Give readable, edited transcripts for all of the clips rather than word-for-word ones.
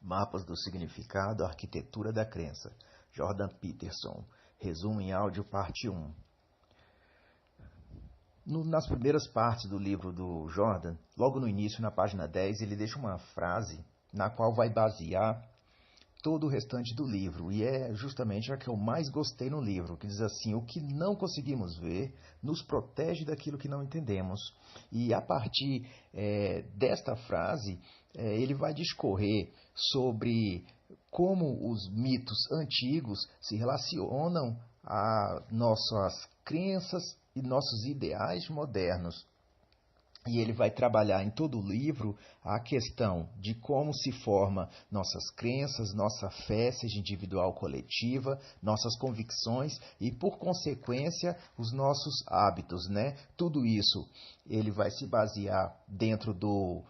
Mapas do Significado, Arquitetura da Crença. Jordan Peterson. Resumo em áudio, parte 1. Nas primeiras partes do livro do Jordan, logo no início, na página 10, ele deixa uma frase na qual vai basear todo o restante do livro, e é justamente a que eu mais gostei no livro, que diz assim: o que não conseguimos ver nos protege daquilo que não entendemos. E a partir desta frase, ele vai discorrer sobre como os mitos antigos se relacionam a nossas crenças e nossos ideais modernos. E ele vai trabalhar em todo o livro a questão de como se forma nossas crenças, nossa fé, seja individual ou coletiva, nossas convicções e, por consequência, os nossos hábitos, né? Tudo isso ele vai se basear dentro do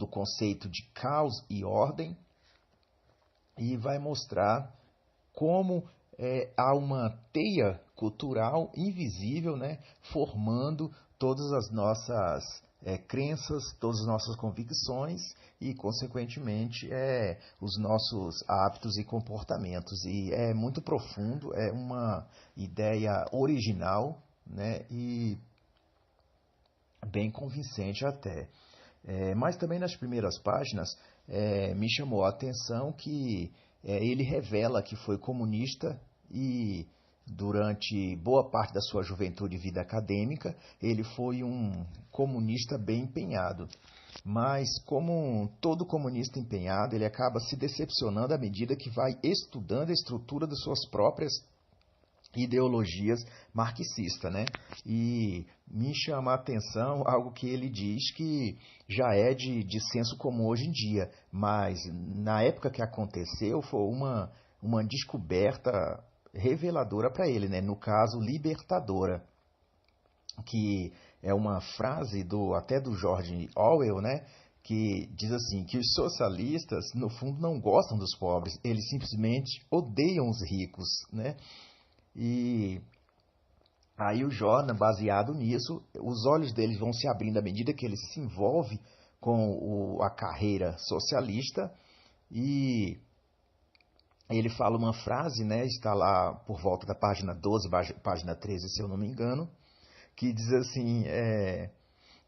conceito de caos e ordem e vai mostrar como há uma teia cultural invisível, né, formando todas as nossas crenças, todas as nossas convicções e, consequentemente, os nossos hábitos e comportamentos. E é muito profundo, é uma ideia original, né, e bem convincente até. Mas também nas primeiras páginas me chamou a atenção que ele revela que foi comunista e durante boa parte da sua juventude e vida acadêmica ele foi um comunista bem empenhado. Mas, como todo comunista empenhado, ele acaba se decepcionando à medida que vai estudando a estrutura das suas próprias ideologias marxistas, né? E me chama a atenção algo que ele diz que já é de senso comum hoje em dia, mas na época que aconteceu foi uma descoberta reveladora para ele, né? No caso, libertadora, que é uma frase até do George Orwell, né? Que diz assim, que os socialistas, no fundo, não gostam dos pobres, eles simplesmente odeiam os ricos, né? E aí o Jordan, baseado nisso, os olhos deles vão se abrindo à medida que ele se envolve com a carreira socialista e ele fala uma frase, né, está lá por volta da página 12, página 13, se eu não me engano, que diz assim,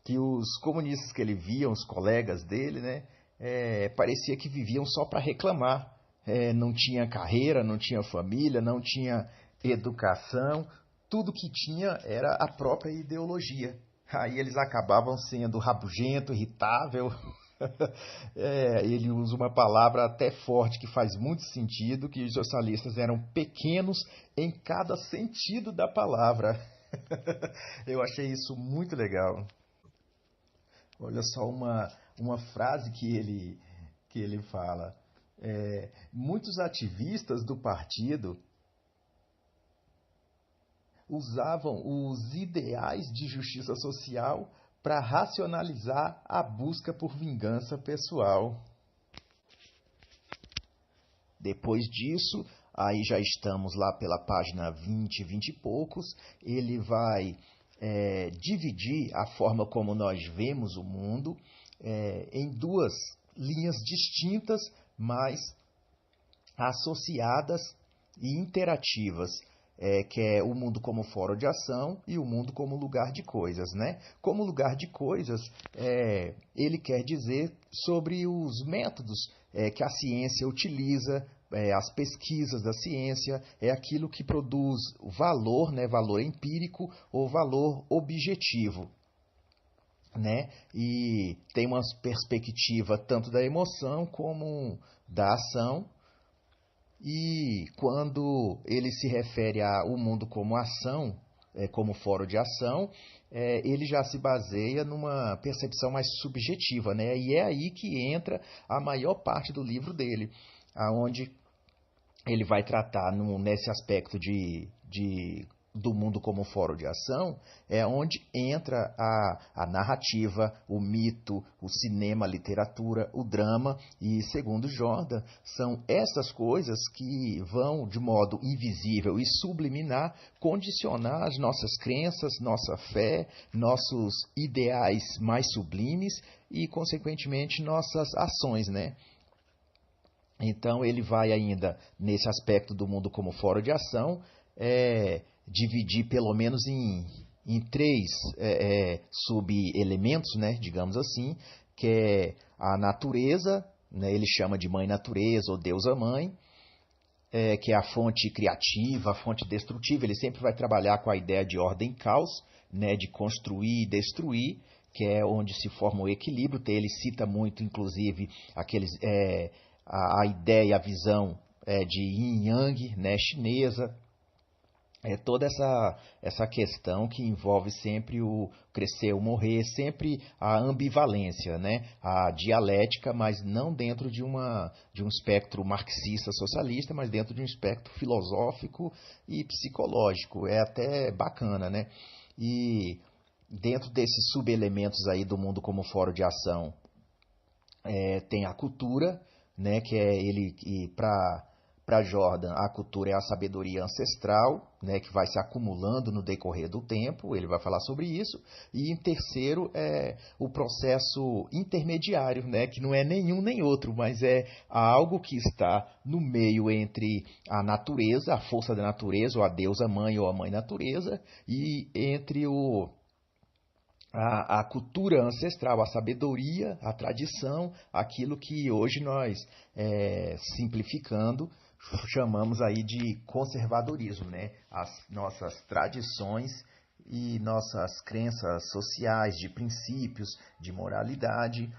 que os comunistas que ele via, os colegas dele, né, parecia que viviam só para reclamar. Não tinha carreira, não tinha família, não tinha educação, tudo que tinha era a própria ideologia. Aí eles acabavam sendo rabugento, irritável. Ele usa uma palavra até forte que faz muito sentido, que os socialistas eram pequenos em cada sentido da palavra. Eu achei isso muito legal. Olha só uma frase que ele fala. Muitos ativistas do partido usavam os ideais de justiça social para racionalizar a busca por vingança pessoal. Depois disso, aí já estamos lá pela página 20, 20 e poucos, ele vai dividir a forma como nós vemos o mundo em duas linhas distintas, mas associadas e interativas, que é o mundo como fórum de ação e o mundo como lugar de coisas, né? Como lugar de coisas, ele quer dizer sobre os métodos que a ciência utiliza, as pesquisas da ciência, é aquilo que produz valor, né? Valor empírico ou valor objetivo, né? E tem uma perspectiva tanto da emoção como da ação. E quando ele se refere ao mundo como ação, como fórum de ação, ele já se baseia numa percepção mais subjetiva, né? E é aí que entra a maior parte do livro dele, aonde ele vai tratar nesse aspecto do mundo como fórum de ação, é onde entra a narrativa, o mito, o cinema, a literatura, o drama, e, segundo Jordan, são essas coisas que vão, de modo invisível e subliminar, condicionar as nossas crenças, nossa fé, nossos ideais mais sublimes e, consequentemente, nossas ações, né? Então, ele vai ainda, nesse aspecto do mundo como fórum de ação, dividir pelo menos em três sub-elementos, né, digamos assim, que é a natureza, né, ele chama de mãe natureza ou deusa mãe, que é a fonte criativa, a fonte destrutiva. Ele sempre vai trabalhar com a ideia de ordem e caos, né, de construir e destruir, que é onde se forma o equilíbrio. Ele cita muito, inclusive, a ideia, a visão de Yin Yang, né, chinesa. Toda essa questão que envolve sempre o crescer ou morrer, sempre a ambivalência, né? A dialética, mas não dentro de um espectro marxista-socialista, mas dentro de um espectro filosófico e psicológico. É até bacana, né? E dentro desses subelementos aí do mundo como fórum de ação, tem a cultura, né? Que é ele para Jordan, a cultura é a sabedoria ancestral, né, que vai se acumulando no decorrer do tempo, ele vai falar sobre isso. E em terceiro é o processo intermediário, né, que não é nenhum nem outro, mas é algo que está no meio entre a natureza, a força da natureza, ou a deusa mãe ou a mãe natureza, e entre a cultura ancestral, a sabedoria, a tradição, aquilo que hoje nós, simplificando, chamamos aí de conservadorismo, né? As nossas tradições e nossas crenças sociais, de princípios, de moralidade.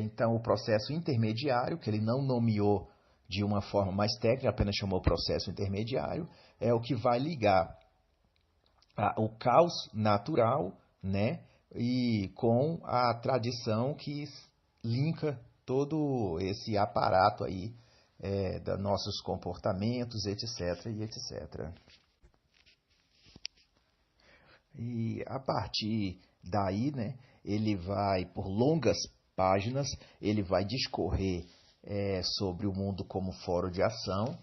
Então, o processo intermediário, que ele não nomeou de uma forma mais técnica, apenas chamou processo intermediário, é o que vai ligar o caos natural, né, e com a tradição que linka todo esse aparato aí dos nossos comportamentos, etc, e etc. E a partir daí, né, ele vai, por longas páginas, ele vai discorrer sobre o mundo como fórum de ação,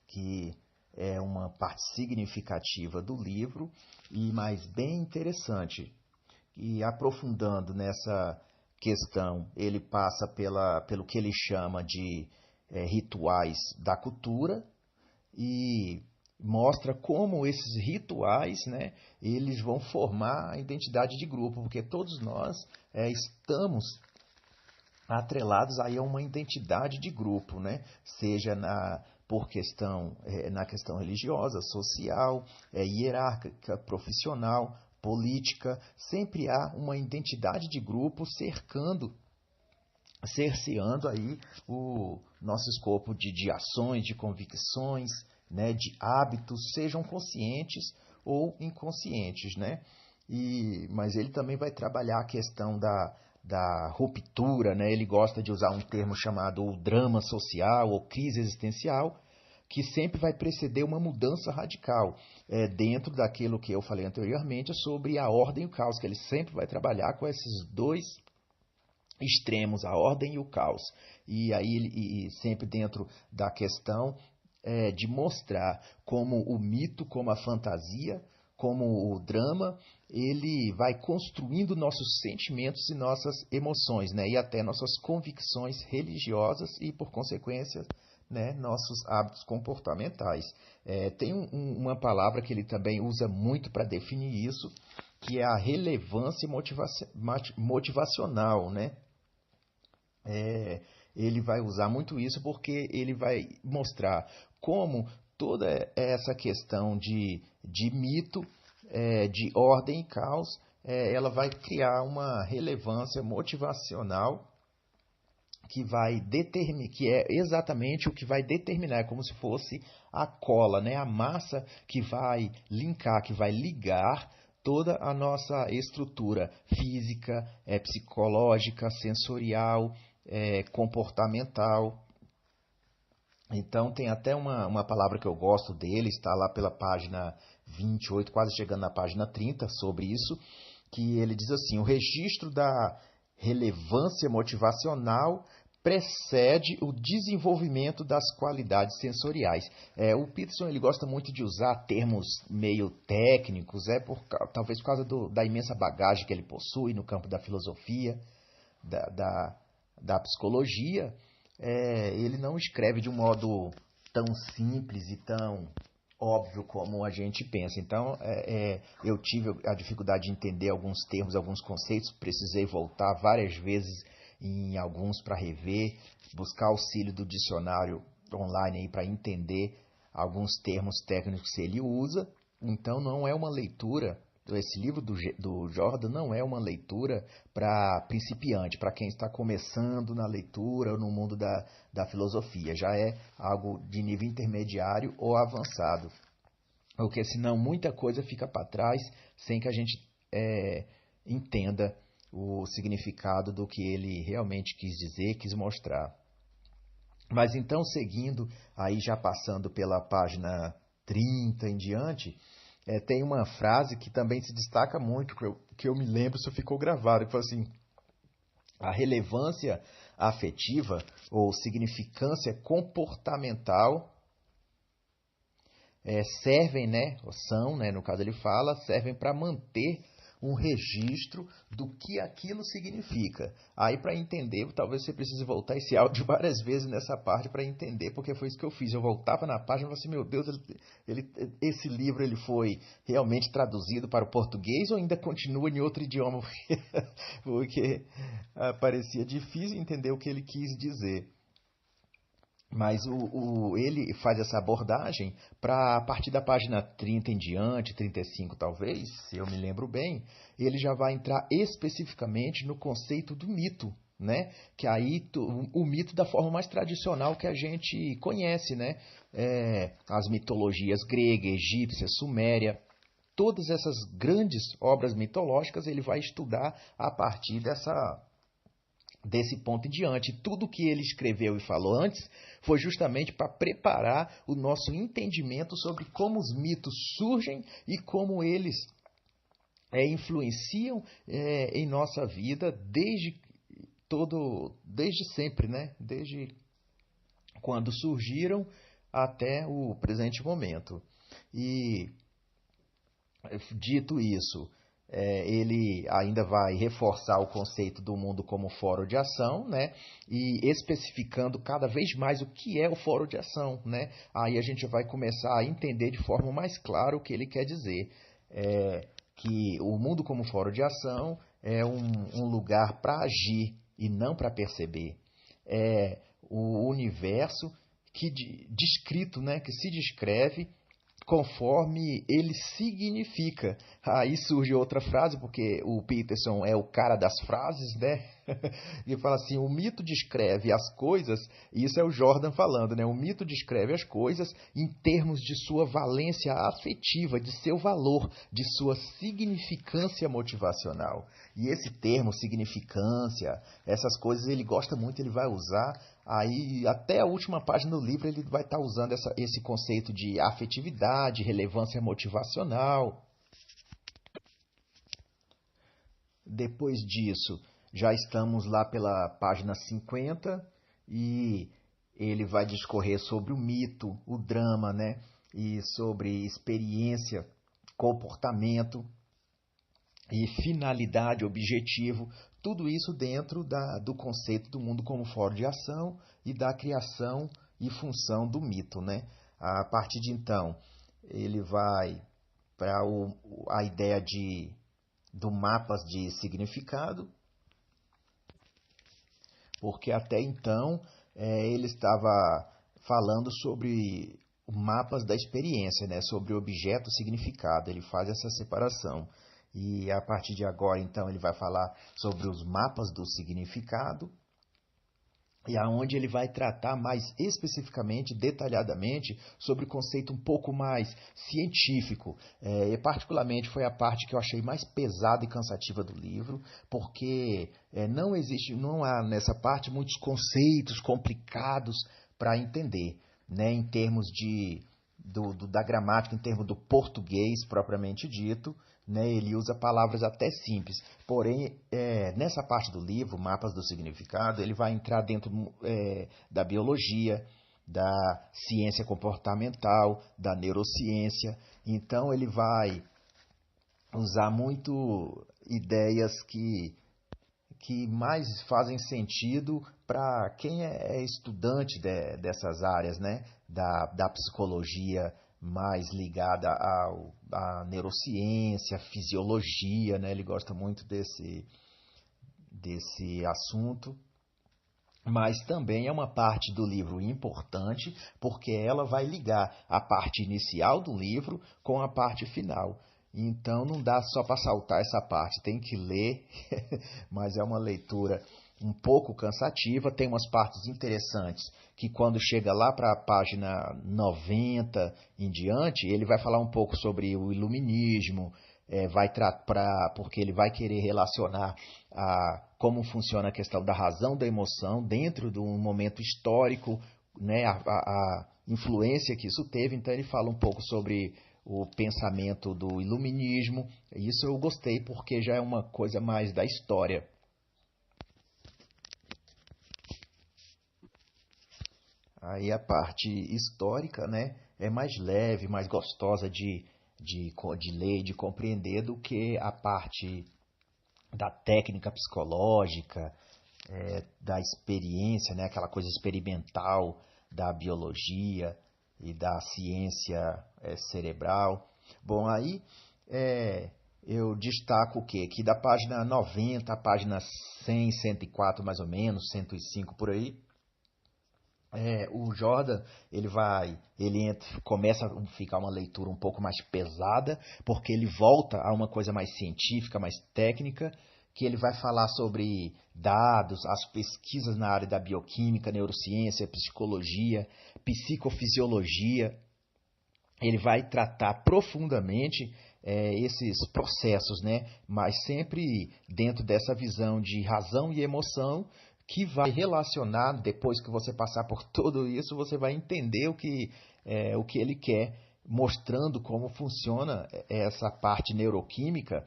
que é uma parte significativa do livro, e mais bem interessante. E aprofundando nessa questão, ele passa pelo que ele chama de rituais da cultura e mostra como esses rituais, né, eles vão formar a identidade de grupo, porque todos nós estamos atrelados aí a uma identidade de grupo, né? Seja na questão religiosa, social, hierárquica, profissional, política, sempre há uma identidade de grupo cerceando aí o nosso escopo de ações, de convicções, né, de hábitos, sejam conscientes ou inconscientes, né? Mas ele também vai trabalhar a questão da ruptura, né? Ele gosta de usar um termo chamado drama social ou crise existencial, que sempre vai preceder uma mudança radical, dentro daquilo que eu falei anteriormente sobre a ordem e o caos, que ele sempre vai trabalhar com esses dois extremos, a ordem e o caos. E aí sempre dentro da questão de mostrar como o mito, como a fantasia, como o drama, ele vai construindo nossos sentimentos e nossas emoções, né? E até nossas convicções religiosas e, por consequência, né, nossos hábitos comportamentais. Tem uma palavra que ele também usa muito para definir isso, que é a relevância motivacional, né? Ele vai usar muito isso porque ele vai mostrar como toda essa questão de mito, de ordem e caos, ela vai criar uma relevância motivacional que é exatamente o que vai determinar, é como se fosse a cola, né? A massa que vai linkar, que vai ligar toda a nossa estrutura física, psicológica, sensorial, comportamental. Então tem até uma palavra que eu gosto dele, está lá pela página 28, quase chegando na página 30, sobre isso, que ele diz assim: o registro da relevância motivacional precede o desenvolvimento das qualidades sensoriais. O Peterson ele gosta muito de usar termos meio técnicos, talvez por causa da imensa bagagem que ele possui no campo da filosofia, da psicologia, ele não escreve de um modo tão simples e tão óbvio como a gente pensa. Então, eu tive a dificuldade de entender alguns termos, alguns conceitos, precisei voltar várias vezes em alguns para rever, buscar auxílio do dicionário online para entender alguns termos técnicos que ele usa. Então, não é uma leitura. Esse livro do Jordan não é uma leitura para principiante, para quem está começando na leitura ou no mundo da filosofia. Já é algo de nível intermediário ou avançado. Porque senão muita coisa fica para trás sem que a gente entenda o significado do que ele realmente quis dizer, quis mostrar. Mas então, seguindo, aí já passando pela página 30 em diante, tem uma frase que também se destaca muito, que eu me lembro, isso ficou gravado, que foi assim: a relevância afetiva ou significância comportamental servem, né, ou são, né, no caso ele fala, servem para manter um registro do que aquilo significa. Aí, para entender, talvez você precise voltar esse áudio várias vezes nessa parte para entender, porque foi isso que eu fiz. Eu voltava na página e falava assim: meu Deus, esse livro ele foi realmente traduzido para o português ou ainda continua em outro idioma? Porque parecia difícil entender o que ele quis dizer. Mas ele faz essa abordagem para, a partir da página 30 em diante, 35 talvez, se eu me lembro bem, ele já vai entrar especificamente no conceito do mito, né? Que aí o mito da forma mais tradicional que a gente conhece, né? As mitologias grega, egípcia, suméria, todas essas grandes obras mitológicas ele vai estudar a partir desse ponto em diante. Tudo que ele escreveu e falou antes foi justamente para preparar o nosso entendimento sobre como os mitos surgem e como eles influenciam em nossa vida desde sempre, né? Desde quando surgiram até o presente momento. E dito isso, ele ainda vai reforçar o conceito do mundo como fórum de ação, né? E especificando cada vez mais o que é o fórum de ação, né? Aí a gente vai começar a entender de forma mais clara o que ele quer dizer. Que o mundo como fórum de ação é um lugar para agir e não para perceber. É o universo descrito, né? Que se descreve conforme ele significa. Aí surge outra frase, porque o Peterson é o cara das frases, né? E fala assim: o mito descreve as coisas, e isso é o Jordan falando, né? O mito descreve as coisas em termos de sua valência afetiva, de seu valor, de sua significância motivacional. E esse termo, significância, essas coisas ele gosta muito, ele vai usar. Aí, até a última página do livro, ele vai estar usando esse conceito de afetividade, relevância motivacional. Depois disso, já estamos lá pela página 50 e ele vai discorrer sobre o mito, o drama, né? E sobre experiência, comportamento e finalidade, objetivo, tudo isso dentro do conceito do mundo como fórum de ação e da criação e função do mito, né? A partir de então, ele vai para a ideia do mapas de significado, porque até então ele estava falando sobre mapas da experiência, né? Sobre objeto significado, ele faz essa separação. E a partir de agora, então, ele vai falar sobre os mapas do significado, e aonde ele vai tratar mais especificamente, detalhadamente, sobre o conceito um pouco mais científico. E particularmente foi a parte que eu achei mais pesada e cansativa do livro, porque não há nessa parte muitos conceitos complicados para entender, né, em termos da gramática, em termos do português propriamente dito, né, ele usa palavras até simples. Porém, nessa parte do livro, Mapas do Significado, ele vai entrar dentro da biologia, da ciência comportamental, da neurociência. Então, ele vai usar muito ideias que mais fazem sentido para quem é estudante dessas áreas, né, da psicologia mais ligada à neurociência, fisiologia, né, ele gosta muito desse assunto. Mas também é uma parte do livro importante, porque ela vai ligar a parte inicial do livro com a parte final. Então não dá só para saltar essa parte, tem que ler, mas é uma leitura um pouco cansativa. Tem umas partes interessantes que quando chega lá para a página 90 em diante, ele vai falar um pouco sobre o iluminismo, porque ele vai querer relacionar como funciona a questão da razão da emoção dentro de um momento histórico, né, a influência que isso teve. Então ele fala um pouco sobre o pensamento do iluminismo. Isso eu gostei porque já é uma coisa mais da história. Aí a parte histórica, né, é mais leve, mais gostosa de ler, de compreender do que a parte da técnica psicológica, da experiência, né, aquela coisa experimental da biologia e da ciência cerebral. Bom, aí eu destaco o quê? Que da página 90 à página 100, 104 mais ou menos, 105 por aí, o Jordan, começa a ficar uma leitura um pouco mais pesada, porque ele volta a uma coisa mais científica, mais técnica, que ele vai falar sobre dados, as pesquisas na área da bioquímica, neurociência, psicologia, psicofisiologia. Ele vai tratar profundamente esses processos, né? Mas sempre dentro dessa visão de razão e emoção, que vai relacionar, depois que você passar por tudo isso, você vai entender o que ele quer, mostrando como funciona essa parte neuroquímica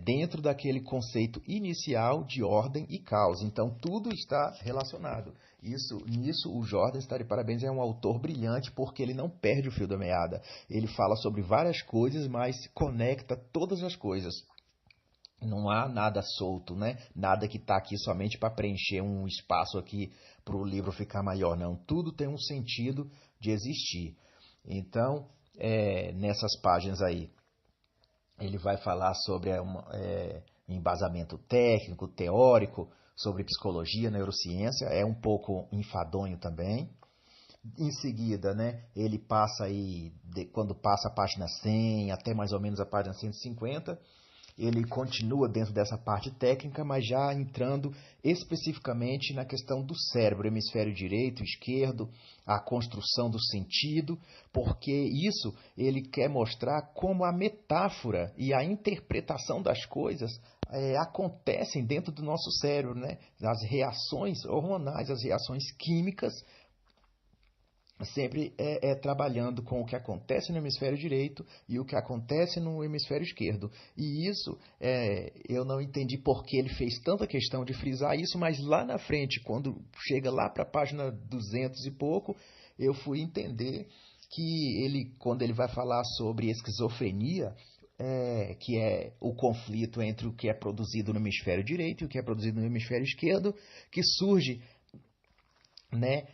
dentro daquele conceito inicial de ordem e causa. Então, tudo está relacionado. Nisso, o Jordan está de parabéns, é um autor brilhante, porque ele não perde o fio da meada. Ele fala sobre várias coisas, mas conecta todas as coisas. Não há nada solto, né? Nada que está aqui somente para preencher um espaço aqui para o livro ficar maior. Não, tudo tem um sentido de existir. Então, nessas páginas aí, ele vai falar sobre embasamento técnico, teórico, sobre psicologia, neurociência. É um pouco enfadonho também. Em seguida, né, ele passa aí, quando passa a página 100 até mais ou menos a página 150, ele continua dentro dessa parte técnica, mas já entrando especificamente na questão do cérebro, hemisfério direito, esquerdo, a construção do sentido, porque isso ele quer mostrar como a metáfora e a interpretação das coisas acontecem dentro do nosso cérebro, né? As reações hormonais, as reações químicas, sempre trabalhando com o que acontece no hemisfério direito e o que acontece no hemisfério esquerdo. E isso, eu não entendi por que ele fez tanta questão de frisar isso, mas lá na frente, quando chega lá para a página 200 e pouco, eu fui entender que quando ele vai falar sobre esquizofrenia, que é o conflito entre o que é produzido no hemisfério direito e o que é produzido no hemisfério esquerdo, que surge, né,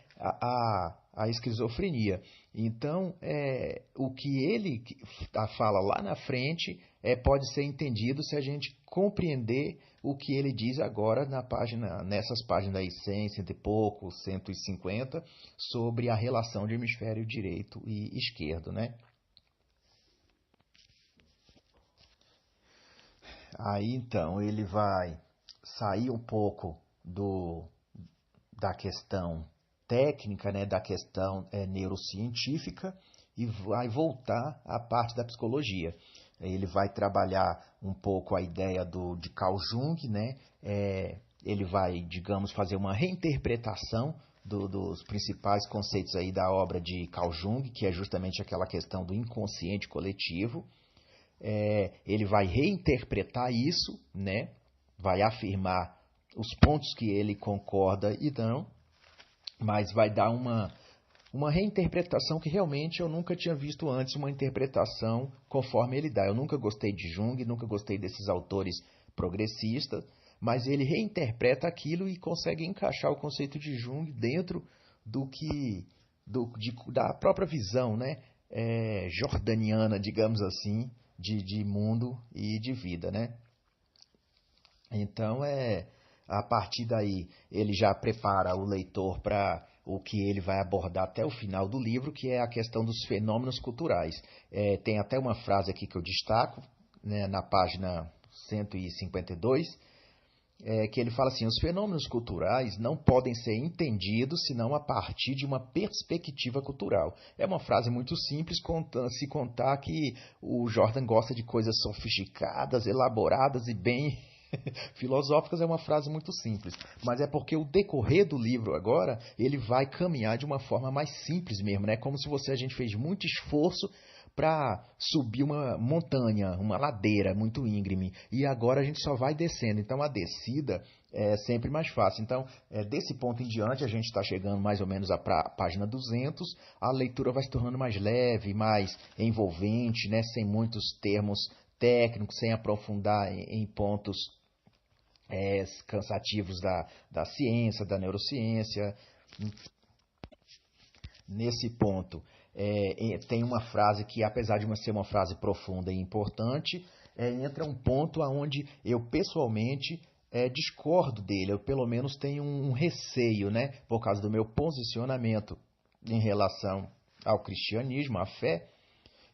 a esquizofrenia. Então, o que ele fala lá na frente pode ser entendido se a gente compreender o que ele diz agora nessas páginas aí 100, cento e pouco, 150, sobre a relação de hemisfério direito e esquerdo, né? Aí, então, ele vai sair um pouco da questão técnica, né, da questão neurocientífica, e vai voltar à parte da psicologia. Ele vai trabalhar um pouco a ideia de Carl Jung, né? Ele vai, digamos, fazer uma reinterpretação dos principais conceitos aí da obra de Carl Jung, que é justamente aquela questão do inconsciente coletivo. Ele vai reinterpretar isso, né? Vai afirmar os pontos que ele concorda e não, mas vai dar uma reinterpretação que realmente eu nunca tinha visto antes, uma interpretação conforme ele dá. Eu nunca gostei de Jung, nunca gostei desses autores progressistas, mas ele reinterpreta aquilo e consegue encaixar o conceito de Jung dentro da própria visão, né, jordaniana, digamos assim, de mundo e de vida, né? Então, a partir daí, ele já prepara o leitor para o que ele vai abordar até o final do livro, que é a questão dos fenômenos culturais. Tem até uma frase aqui que eu destaco, né, na página 152, que ele fala assim: os fenômenos culturais não podem ser entendidos senão a partir de uma perspectiva cultural. É uma frase muito simples, se contar que o Jordan gosta de coisas sofisticadas, elaboradas e bem filosóficas. É uma frase muito simples, mas é porque o decorrer do livro agora, ele vai caminhar de uma forma mais simples mesmo, né? Como se a gente fez muito esforço para subir uma montanha, uma ladeira muito íngreme, e agora a gente só vai descendo. Então a descida é sempre mais fácil. Então, desse ponto em diante, a gente está chegando mais ou menos à página 200, a leitura vai se tornando mais leve, mais envolvente, né? Sem muitos termos técnicos, sem aprofundar em pontos cansativos da ciência, da neurociência. Nesse ponto, tem uma frase que, apesar de ser uma frase profunda e importante, entra um ponto onde eu pessoalmente discordo dele. Eu pelo menos tenho um receio, né, por causa do meu posicionamento em relação ao cristianismo, à fé,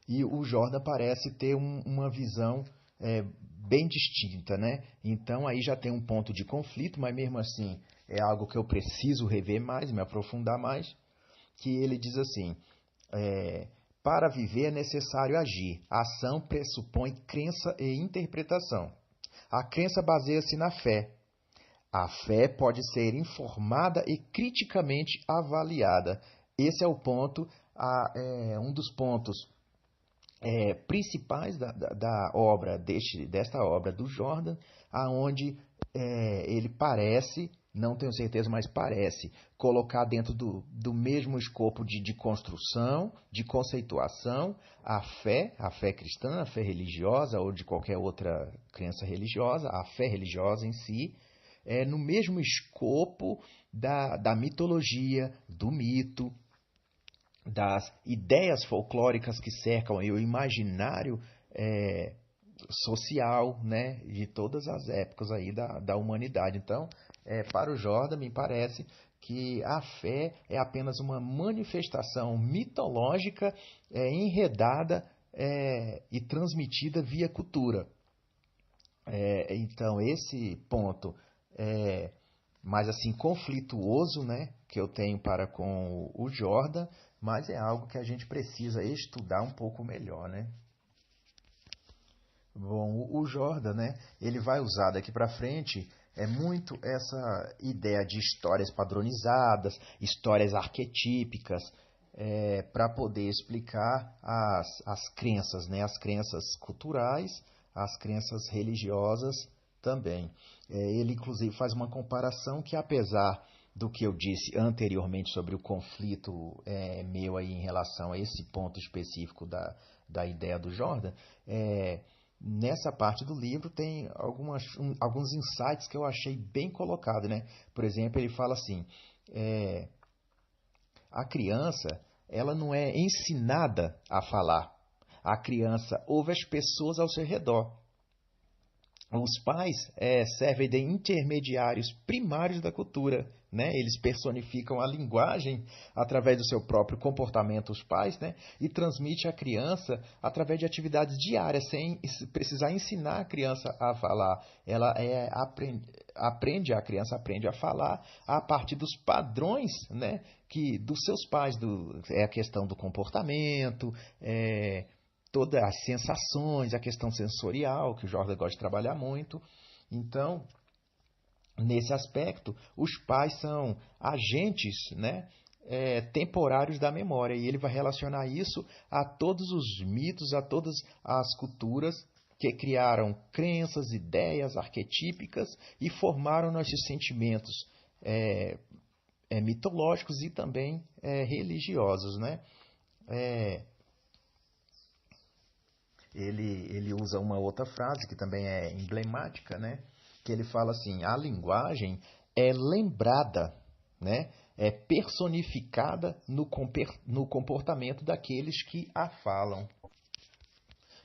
e o Jordan parece ter uma visão bem distinta, né? Então aí já tem um ponto de conflito, mas mesmo assim é algo que eu preciso rever mais, me aprofundar mais, que ele diz assim: para viver é necessário agir. A ação pressupõe crença e interpretação. A crença baseia-se na fé. A fé pode ser informada e criticamente avaliada. Esse é o ponto, um dos pontos principais da obra, desta obra do Jordan, aonde ele parece, não tenho certeza, mas parece colocar dentro do mesmo escopo de construção, de conceituação, a fé cristã, a fé religiosa ou de qualquer outra crença religiosa, a fé religiosa em si, no mesmo escopo da mitologia, do mito, das ideias folclóricas que cercam o imaginário social, né, de todas as épocas aí da humanidade. Então, para o Jordan, me parece que a fé é apenas uma manifestação mitológica enredada e transmitida via cultura. Então, esse ponto mais assim conflituoso, né, que eu tenho para com o Jordan, mas é algo que a gente precisa estudar um pouco melhor, né? Bom, o Jordan, né, ele vai usar daqui para frente muito essa ideia de histórias padronizadas, histórias arquetípicas, para poder explicar as crenças, né, as crenças culturais, as crenças religiosas também. Ele, inclusive, faz uma comparação que, apesar do que eu disse anteriormente sobre o conflito meu aí em relação a esse ponto específico da ideia do Jordan, nessa parte do livro tem alguns insights que eu achei bem colocado, né? Por exemplo, ele fala assim: a criança, ela não é ensinada a falar. A criança ouve as pessoas ao seu redor. Os pais servem de intermediários primários da cultura, né? Eles personificam a linguagem através do seu próprio comportamento, os pais, né? E transmite à criança através de atividades diárias, sem precisar ensinar a criança a falar. Ela a criança aprende a falar a partir dos padrões, né? Que dos seus pais, a questão do comportamento, todas as sensações, a questão sensorial, que o Jordan gosta de trabalhar muito. Então, nesse aspecto, os pais são agentes, né, temporários da memória, e ele vai relacionar isso a todos os mitos, a todas as culturas que criaram crenças, ideias arquetípicas e formaram nossos sentimentos mitológicos e também religiosos, né? Ele usa uma outra frase que também é emblemática, né? que ele fala assim, a linguagem é lembrada, né? É personificada no comportamento daqueles que a falam.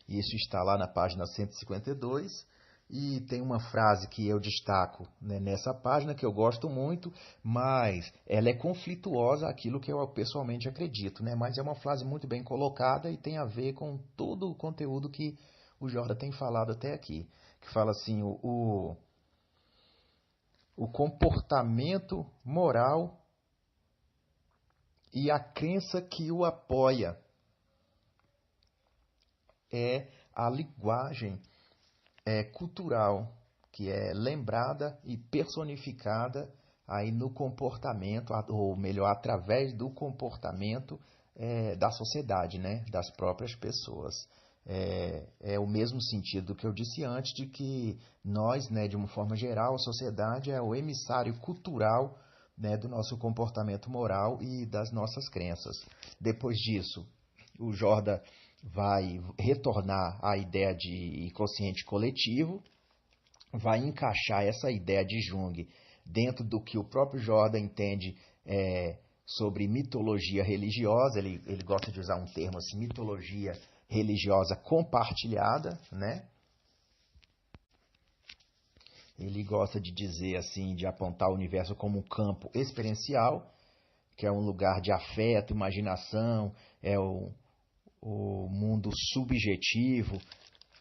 Isso está lá na página 152 e tem uma frase que eu destaco, né, nessa página que eu gosto muito, mas ela é conflituosa aquilo que eu pessoalmente acredito, né? Mas é uma frase muito bem colocada e tem a ver com todo o conteúdo que o Jordan tem falado até aqui, que fala assim, o comportamento moral e a crença que o apoia é a linguagem cultural, que é lembrada e personificada aí no comportamento, ou melhor, através do comportamento da sociedade, né, das próprias pessoas. É o mesmo sentido que eu disse antes, de que nós, né, de uma forma geral, a sociedade é o emissário cultural, né, do nosso comportamento moral e das nossas crenças. Depois disso, o Jordan vai retornar à ideia de inconsciente coletivo, vai encaixar essa ideia de Jung dentro do que o próprio Jordan entende sobre mitologia religiosa. Ele gosta de usar um termo assim, mitologia religiosa compartilhada, né? Ele gosta de dizer assim, de apontar o universo como um campo experiencial, que é um lugar de afeto, imaginação, é o mundo subjetivo,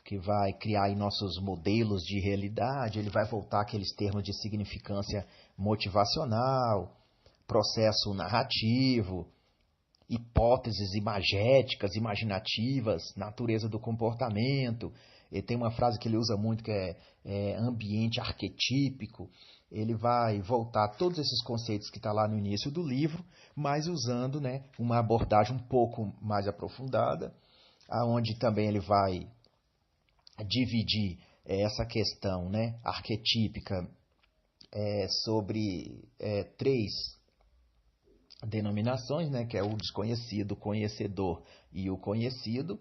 que vai criar em nossos modelos de realidade. Ele vai voltar àqueles termos de significância motivacional, processo narrativo, hipóteses imagéticas, imaginativas, natureza do comportamento. Ele tem uma frase que ele usa muito que é ambiente arquetípico. Ele vai voltar a todos esses conceitos que está lá no início do livro, mas usando, né, uma abordagem um pouco mais aprofundada, aonde também ele vai dividir essa questão, né, arquetípica sobre três denominações, né, que é o desconhecido, o conhecedor e o conhecido,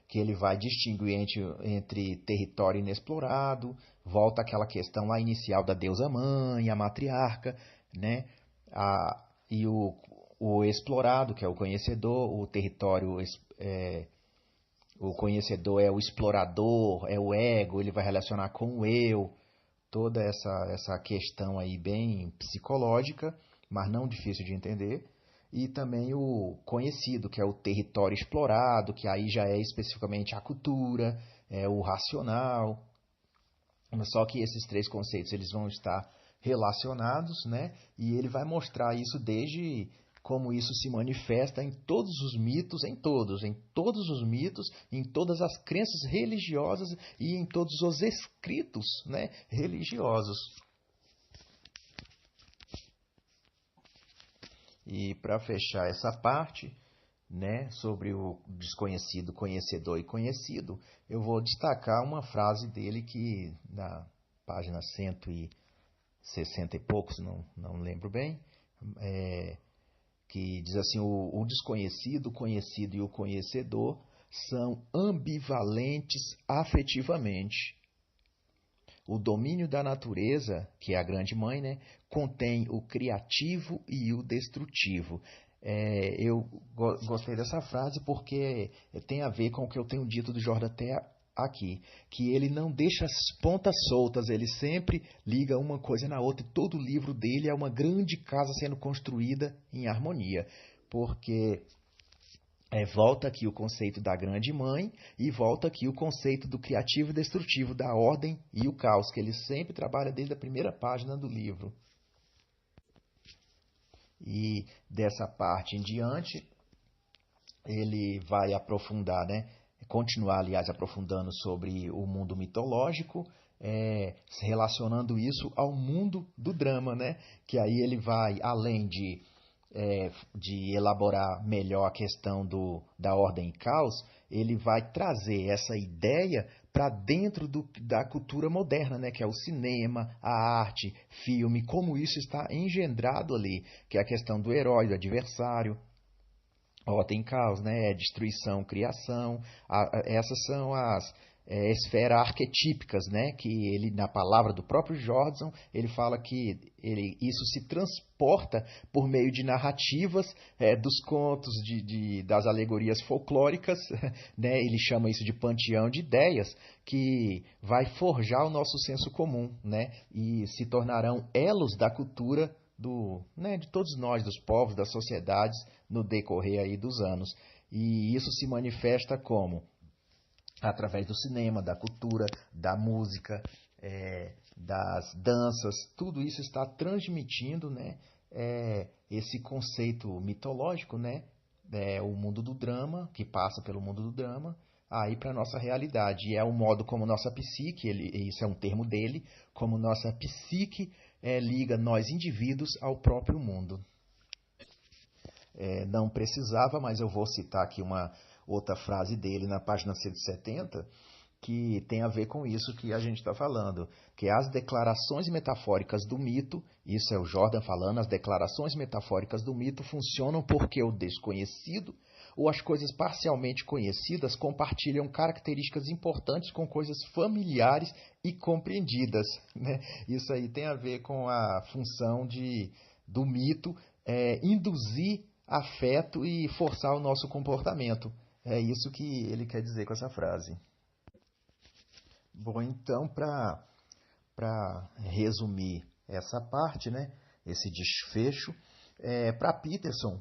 que ele vai distinguir entre território inexplorado, volta àquela questão lá inicial da deusa mãe, a matriarca, né, e o explorado, que é o conhecedor, o território, o conhecedor é o explorador, é o ego, ele vai relacionar com o eu, toda essa questão aí bem psicológica, mas não difícil de entender. E também o conhecido, que é o território explorado, que aí já é especificamente a cultura, é o racional. Só que esses três conceitos eles vão estar relacionados, né? E ele vai mostrar isso desde como isso se manifesta em todos os mitos, em todos os mitos, em todas as crenças religiosas e em todos os escritos, né, religiosos. E para fechar essa parte, né, sobre o desconhecido, conhecedor e conhecido, eu vou destacar uma frase dele que na página 160 e poucos, não lembro bem, que diz assim, o desconhecido, o conhecido e o conhecedor são ambivalentes afetivamente. O domínio da natureza, que é a grande mãe, né, contém o criativo e o destrutivo. Eu gostei dessa frase porque tem a ver com o que eu tenho dito do Jordan até aqui, que ele não deixa as pontas soltas, ele sempre liga uma coisa na outra, e todo o livro dele é uma grande casa sendo construída em harmonia, porque volta aqui o conceito da grande mãe e volta aqui o conceito do criativo e destrutivo, da ordem e o caos, que ele sempre trabalha desde a primeira página do livro. E dessa parte em diante, ele vai aprofundar, né? Continuar, aliás, aprofundando sobre o mundo mitológico, se relacionando isso ao mundo do drama, né? Que aí ele vai, além de elaborar melhor a questão da ordem e caos, ele vai trazer essa ideia para dentro da cultura moderna, né? Que é o cinema, a arte, filme, como isso está engendrado ali, que é a questão do herói, do adversário. Ordem e caos, né? Destruição, criação. Essas são esferas arquetípicas, né? Que ele, na palavra do próprio Jordan, ele fala que isso se transporta por meio de narrativas, dos contos, das alegorias folclóricas, né? Ele chama isso de panteão de ideias, que vai forjar o nosso senso comum, né? E se tornarão elos da cultura de todos nós, dos povos, das sociedades, no decorrer aí dos anos. E isso se manifesta como? Através do cinema, da cultura, da música, das danças, tudo isso está transmitindo, né, esse conceito mitológico, né, o mundo do drama, que passa pelo mundo do drama, aí para a nossa realidade. E é o modo como nossa psique, isso é um termo dele, como nossa psique liga nós indivíduos ao próprio mundo. Não precisava, mas eu vou citar aqui uma outra frase dele na página 170, que tem a ver com isso que a gente está falando, que é as declarações metafóricas do mito, isso é o Jordan falando, as declarações metafóricas do mito funcionam porque o desconhecido ou as coisas parcialmente conhecidas compartilham características importantes com coisas familiares e compreendidas, né? Isso aí tem a ver com a função do mito induzir afeto e forçar o nosso comportamento. É isso que ele quer dizer com essa frase. Bom, então, para resumir essa parte, né, esse desfecho, para Peterson,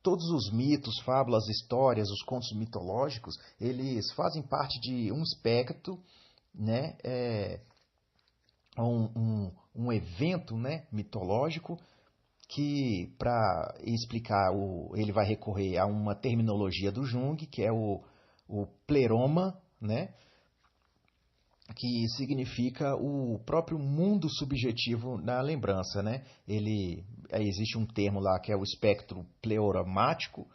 todos os mitos, fábulas, histórias, os contos mitológicos, eles fazem parte de um espectro, né, um evento, né, mitológico, que para explicar, ele vai recorrer a uma terminologia do Jung, que é o pleroma, né? Que significa o próprio mundo subjetivo na lembrança, né? Existe um termo lá que é o espectro pleoramático,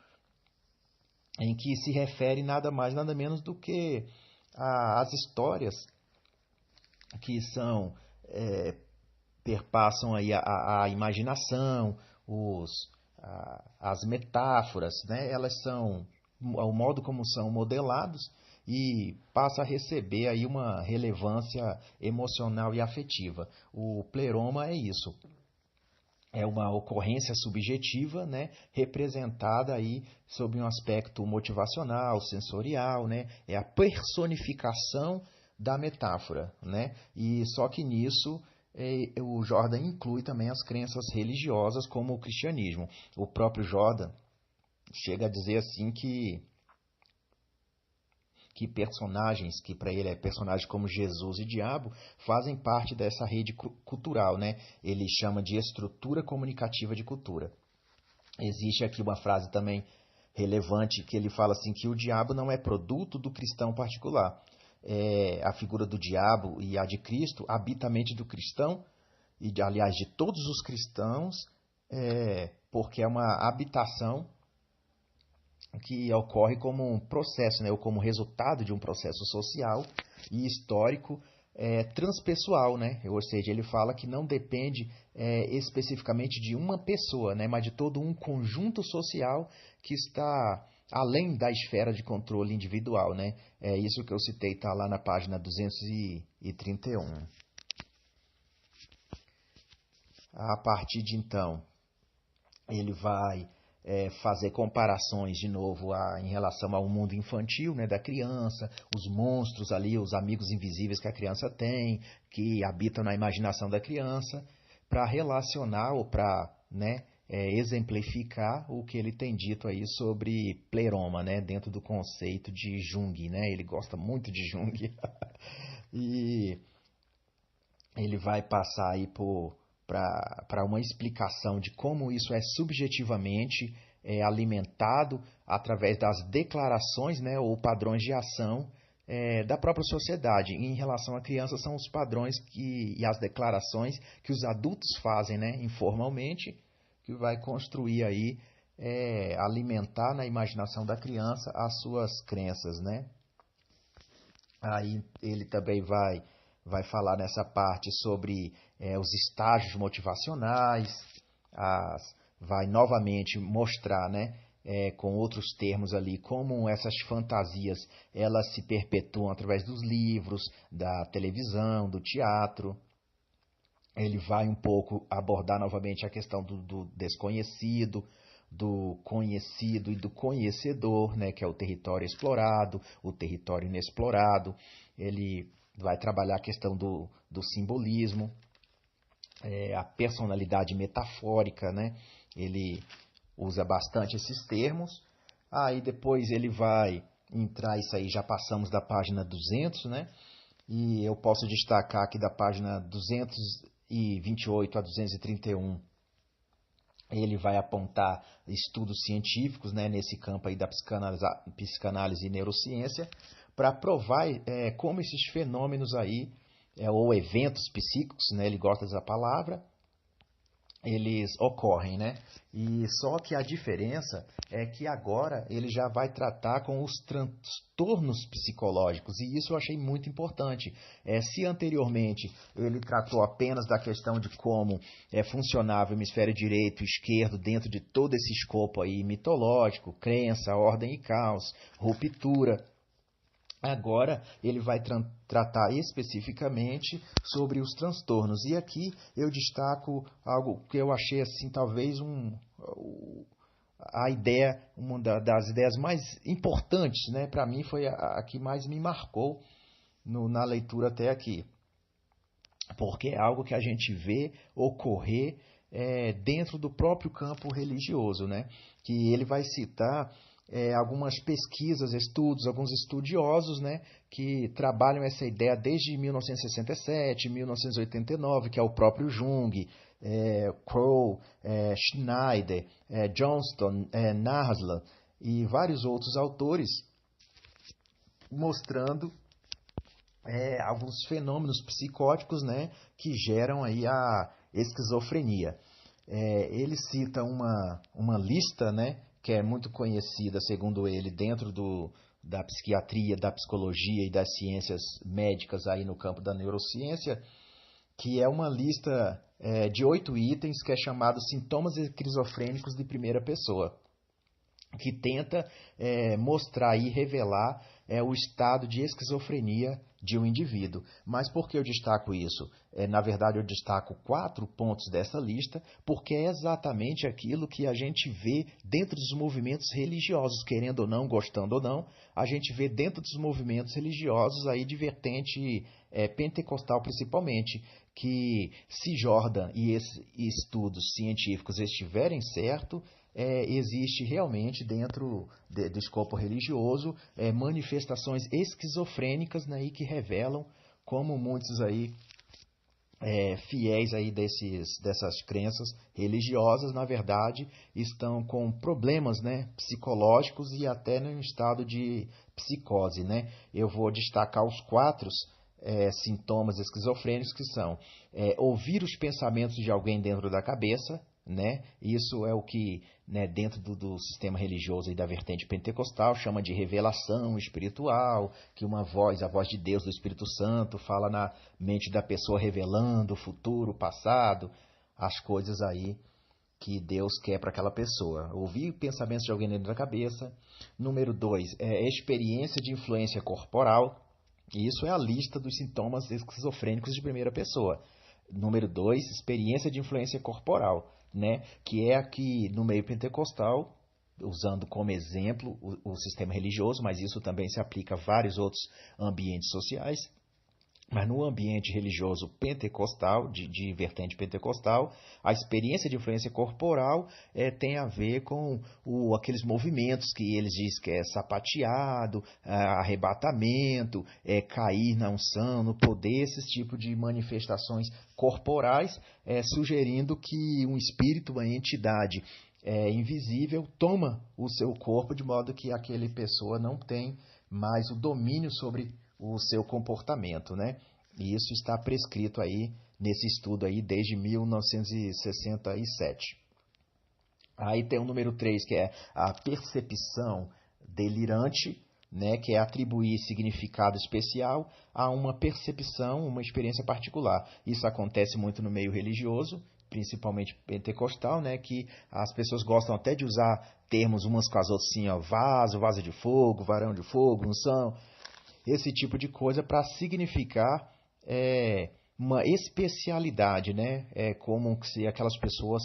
em que se refere nada mais, nada menos do que as histórias que são perpassam aí a imaginação, as metáforas, né? Elas são o modo como são modelados e passa a receber aí uma relevância emocional e afetiva. O pleroma é isso. É uma ocorrência subjetiva, né, representada aí sob um aspecto motivacional, sensorial, né? É a personificação da metáfora, né? E só que nisso o Jordan inclui também as crenças religiosas como o cristianismo. O próprio Jordan chega a dizer assim que personagens, que para ele é personagens como Jesus e Diabo, fazem parte dessa rede cultural, né? Ele chama de estrutura comunicativa de cultura. Existe aqui uma frase também relevante que ele fala assim que o diabo não é produto do cristão particular. A figura do diabo e a de Cristo habita a mente do cristão, e aliás de todos os cristãos, porque é uma habitação que ocorre como um processo, né, ou como resultado de um processo social e histórico transpessoal, né? Ou seja, ele fala que não depende especificamente de uma pessoa, né, mas de todo um conjunto social que está além da esfera de controle individual, né? É isso que eu citei, está lá na página 231. A partir de então, ele vai fazer comparações de novo em relação ao mundo infantil, né, da criança, os monstros ali, os amigos invisíveis que a criança tem, que habitam na imaginação da criança, para relacionar ou para, né, exemplificar o que ele tem dito aí sobre pleroma, né, dentro do conceito de Jung, né? Ele gosta muito de Jung. E ele vai passar aí para uma explicação de como isso é subjetivamente alimentado através das declarações, né, ou padrões de ação da própria sociedade. Em relação à criança, são os padrões e as declarações que os adultos fazem, né, informalmente, que vai construir aí, alimentar na imaginação da criança as suas crenças, né? Aí ele também vai falar nessa parte sobre os estágios motivacionais, vai novamente mostrar, né, com outros termos ali, como essas fantasias elas se perpetuam através dos livros, da televisão, do teatro. Ele vai um pouco abordar novamente a questão do desconhecido, do conhecido e do conhecedor, né, que é o território explorado, o território inexplorado. Ele vai trabalhar a questão do simbolismo, a personalidade metafórica, né? Ele usa bastante esses termos. Aí depois ele vai entrar, isso aí já passamos da página 200, né? E eu posso destacar aqui da página 228 a 231, ele vai apontar estudos científicos, né, nesse campo aí da psicanálise e neurociência, para provar como esses fenômenos aí, ou eventos psíquicos, né, ele gosta dessa palavra, eles ocorrem, né? E só que a diferença é que agora ele já vai tratar com os transtornos psicológicos, e isso eu achei muito importante. Se anteriormente ele tratou apenas da questão de como funcionava o hemisfério direito e esquerdo dentro de todo esse escopo aí mitológico, crença, ordem e caos, ruptura, agora ele vai tratar especificamente sobre os transtornos. E aqui eu destaco algo que eu achei assim, talvez a ideia, uma das ideias mais importantes, né? Para mim foi a que mais me marcou na leitura até aqui. Porque é algo que a gente vê ocorrer dentro do próprio campo religioso, né? Que ele vai citar algumas pesquisas, estudos, alguns estudiosos, né, que trabalham essa ideia desde 1967, 1989, que é o próprio Jung, Crow, Schneider, Johnston, Nasler e vários outros autores, mostrando alguns fenômenos psicóticos, né, que geram aí a esquizofrenia. Ele cita uma lista, né, que é muito conhecida, segundo ele, dentro da psiquiatria, da psicologia e das ciências médicas aí no campo da neurociência, que é uma lista de 8 itens que é chamado sintomas esquizofrênicos de primeira pessoa, que tenta mostrar e revelar o estado de esquizofrenia de um indivíduo. Mas por que eu destaco isso? Na verdade, eu destaco 4 pontos dessa lista, porque é exatamente aquilo que a gente vê dentro dos movimentos religiosos, querendo ou não, gostando ou não, a gente vê dentro dos movimentos religiosos aí de vertente pentecostal principalmente, que se Jordan e esses estudos científicos estiverem certo, existe realmente dentro do escopo religioso manifestações esquizofrênicas, né, que revelam como muitos aí fiéis aí dessas crenças religiosas, na verdade, estão com problemas, né, psicológicos e até em estado de psicose, né? Eu vou destacar os 4 sintomas esquizofrênicos, que são ouvir os pensamentos de alguém dentro da cabeça, né? Isso é o que, né, dentro do sistema religioso e da vertente pentecostal, chama de revelação espiritual, que a voz de Deus, do Espírito Santo, fala na mente da pessoa, revelando o futuro, o passado, as coisas aí que Deus quer para aquela pessoa. Ouvir pensamentos de alguém dentro da cabeça. Número 2, experiência de influência corporal. Isso é a lista dos sintomas esquizofrênicos de primeira pessoa. Número 2, experiência de influência corporal, né? Que é aqui no meio pentecostal, usando como exemplo o sistema religioso, mas isso também se aplica a vários outros ambientes sociais. Mas no ambiente religioso pentecostal, de vertente pentecostal, a experiência de influência corporal tem a ver com aqueles movimentos que eles dizem que é sapateado, arrebatamento, cair na unção, no poder, esses tipos de manifestações corporais, sugerindo que um espírito, uma entidade invisível, toma o seu corpo, de modo que aquela pessoa não tem mais o domínio sobre o seu comportamento, né? E isso está prescrito aí nesse estudo aí desde 1967. Aí tem o número 3, que é a percepção delirante, né, que é atribuir significado especial a uma percepção, uma experiência particular. Isso acontece muito no meio religioso, principalmente pentecostal, né, que as pessoas gostam até de usar termos umas com as outras, assim, ó, vaso de fogo, varão de fogo, unção, esse tipo de coisa para significar uma especialidade, né? É como se aquelas pessoas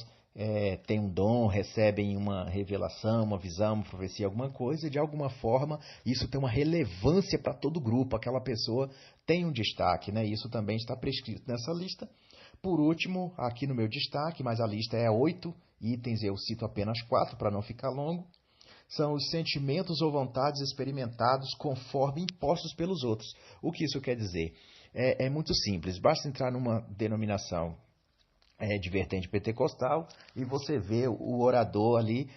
têm um dom, recebem uma revelação, uma visão, uma profecia, alguma coisa, e de alguma forma isso tem uma relevância para todo o grupo, aquela pessoa tem um destaque, né? Isso também está prescrito nessa lista. Por último, aqui no meu destaque, mas a lista é 8 itens, eu cito apenas 4 para não ficar longo, são os sentimentos ou vontades experimentados conforme impostos pelos outros. O que isso quer dizer? É muito simples, basta entrar numa denominação de vertente pentecostal e você vê o orador ali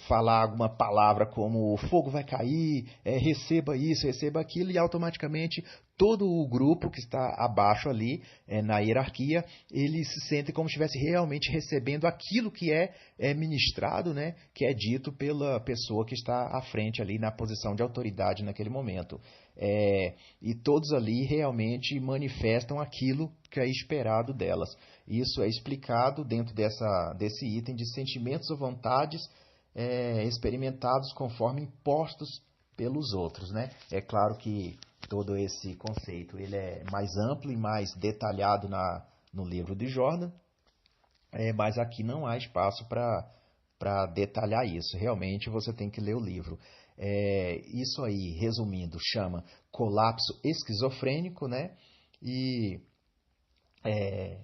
falar alguma palavra como o fogo vai cair, receba isso, receba aquilo, e automaticamente todo o grupo que está abaixo ali na hierarquia, ele se sente como se estivesse realmente recebendo aquilo que é ministrado, né, que é dito pela pessoa que está à frente ali na posição de autoridade naquele momento. E todos ali realmente manifestam aquilo que é esperado delas. Isso é explicado dentro desse item de sentimentos ou vontades experimentados conforme impostos pelos outros, né? É claro que todo esse conceito ele é mais amplo e mais detalhado no livro de Jordan, mas aqui não há espaço para detalhar isso. Realmente você tem que ler o livro. Isso aí, resumindo, chama colapso esquizofrênico, né? E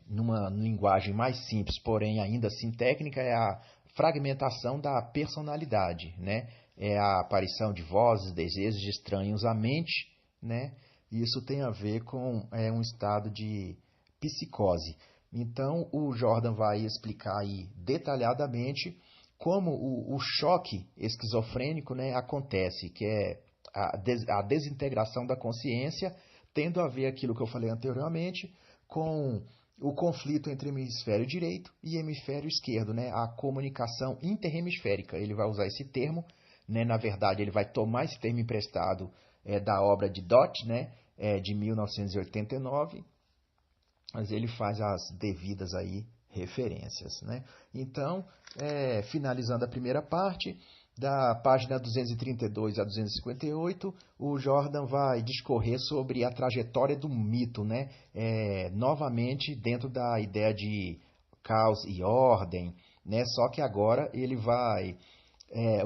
numa linguagem mais simples, porém ainda assim técnica, é a fragmentação da personalidade, né? É a aparição de vozes, desejos estranhos à mente, né? Isso tem a ver com um estado de psicose. Então, o Jordan vai explicar aí detalhadamente como o choque esquizofrênico, né, acontece, que é a desintegração da consciência, tendo a ver aquilo que eu falei anteriormente, com o conflito entre hemisfério direito e hemisfério esquerdo, né? A comunicação interhemisférica. Ele vai usar esse termo, né? Na verdade, ele vai tomar esse termo emprestado da obra de Dot, né? De 1989, mas ele faz as devidas aí referências, né? Então, finalizando a primeira parte, da página 232 a 258, o Jordan vai discorrer sobre a trajetória do mito, né? Novamente dentro da ideia de caos e ordem, né? Só que agora ele vai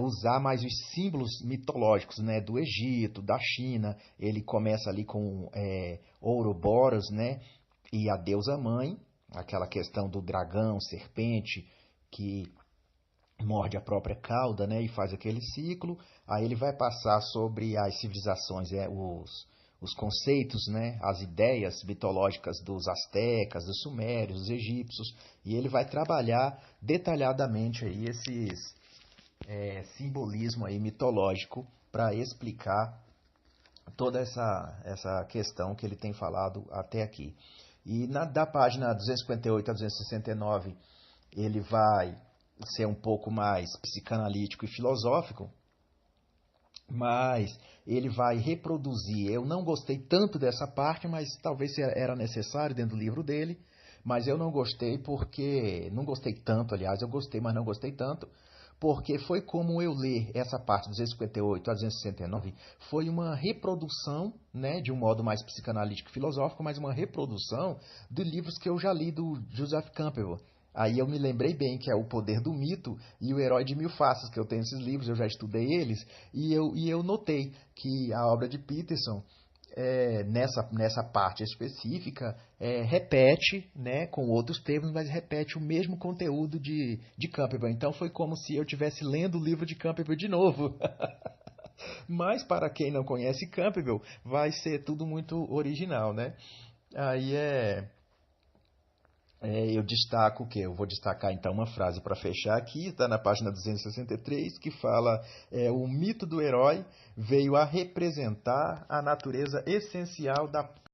usar mais os símbolos mitológicos, né? Do Egito, da China. Ele começa ali com Ouroboros, né? E a deusa mãe, aquela questão do dragão, serpente, que morde a própria cauda, né, e faz aquele ciclo. Aí ele vai passar sobre as civilizações, os conceitos, né, as ideias mitológicas dos astecas, dos sumérios, dos egípcios, e ele vai trabalhar detalhadamente aí esses simbolismo aí mitológico para explicar toda essa questão que ele tem falado até aqui. E da página 258 a 269, ele vai ser um pouco mais psicanalítico e filosófico, mas ele vai reproduzir. Eu não gostei tanto dessa parte, mas talvez era necessário dentro do livro dele, mas eu não gostei porque... Não gostei tanto, aliás, eu gostei, mas não gostei tanto, porque foi como eu ler essa parte 258 a 269, foi uma reprodução, né, de um modo mais psicanalítico e filosófico, mas uma reprodução de livros que eu já li do Joseph Campbell. Aí eu me lembrei bem que é O Poder do Mito e O Herói de Mil Faces, que eu tenho esses livros, eu já estudei eles, e eu notei que a obra de Peterson, nessa parte específica, repete, né, com outros termos, mas repete o mesmo conteúdo de Campbell. Então foi como se eu estivesse lendo o livro de Campbell de novo. Mas para quem não conhece Campbell, vai ser tudo muito original, né? Aí eu destaco o quê? Eu vou destacar então uma frase para fechar aqui, está na página 263, que fala: o mito do herói veio a representar a natureza essencial da